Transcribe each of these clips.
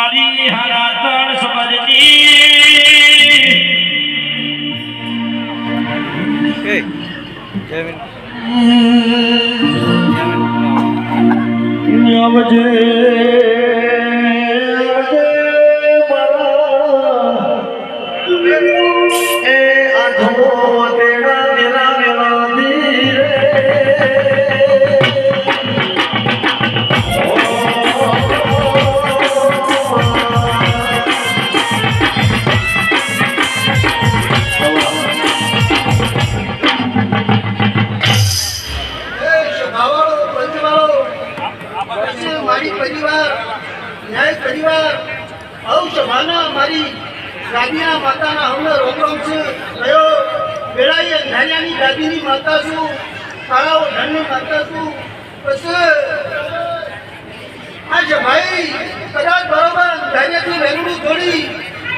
મારી હારા તણ સમજતી એ જેમિન આવજે એ આઠમો તેડા મેલા મેલા ધીરે મારી ગાદીના માતાના હમને રોમ રોમ છે કયો વેળાએ અંધારિયાની ગાદીની માતા છું કાળાઓ ધનની માતા છું પછી આ છે ભાઈ કદાચ બરોબર અંધારિયાથી વેલુડું થોડી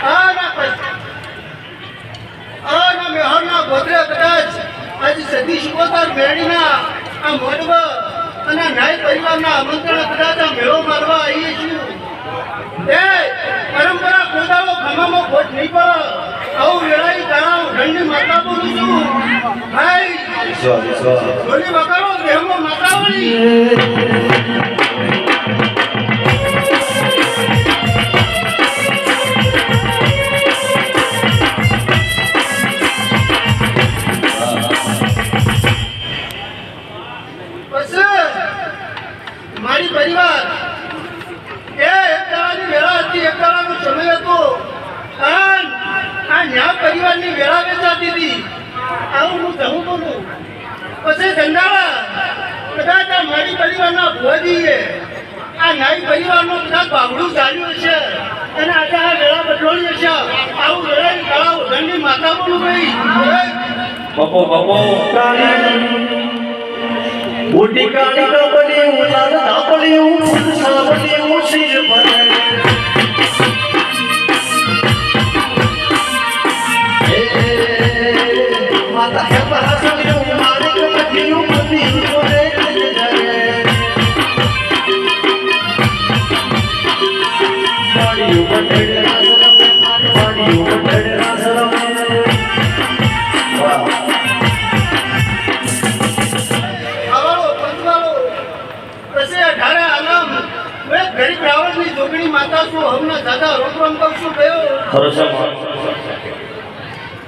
આ મેહરના ગોત્રે કદાચ આજે સદી શિકોતર મેળીના આ મોડવ અને નાય પરિવારના આમંત્રણ કદાચ આ મેળો મારવા આવીએ છીએ એ પરંપરા કોદાળો ખમામાં ખોટ નહીં પડે આવું વેળાઈ તળાવ ઠંડી માતા બોલું છું ભાઈ ધોની વગાડો દેહમાં માતાવળી મારી પરિવાર સમય હતો આ ન્યા પરિવારની વેળા વેચાતી હતી આવું હું જવું બોલું પછી ધંધાળા કદાચ આ મારી પરિવારના ભુવાજીએ આ નાઈ પરિવારનું કદાચ બાવડું ચાલ્યું હશે અને આજે આ વેળા બદલોડી હશે આવું વેળા તળાવ ધનની માતા બોલું ભાઈ બપો મોટી કાળી કપડી ઉલાદ ધાપડી હું સાવડી હું શીર બને માતા હે બહાસલી હું માલિક મથી હું બધી કોને પાડી ઉપર રાસરમ પાડી ઉપર રાસરમ ગરીબ રાવણની જોગણી માતા છું હમણાં દાદા રોમ રોમ કહું છું ગયો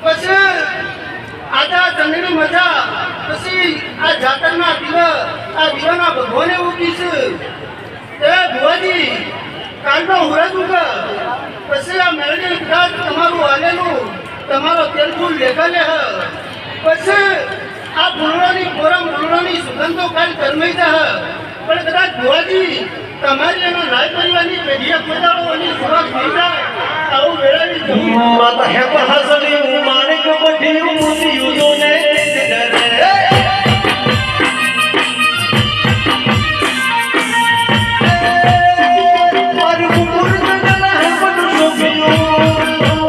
પછી આજા ચંદની મજા પછી આ જાતરના દીવાના ભગવાને ઉઠી છે એ ભુવાજી કાલનો હુરજ ઉઠ પછી આ મેળવી કદાચ તમારું હાલેલું તમારો તેલ ફૂલ લેખલે હ પછી આ ફૂલોની કોરમ ફૂલોની સુગંધો કાલ કરમાઈ જા પણ કદાચ ભુવાજી તમારી એનો નાય પરિવારની પેઢીએ પોતાડો અને સુરક્ષ થઈ જાય આવું વેળાવી જવું માતા હે બહાસલી હું માણેક બધી મોતી યુદોને મારું મુર્દ જલા હે બનું સોપિયો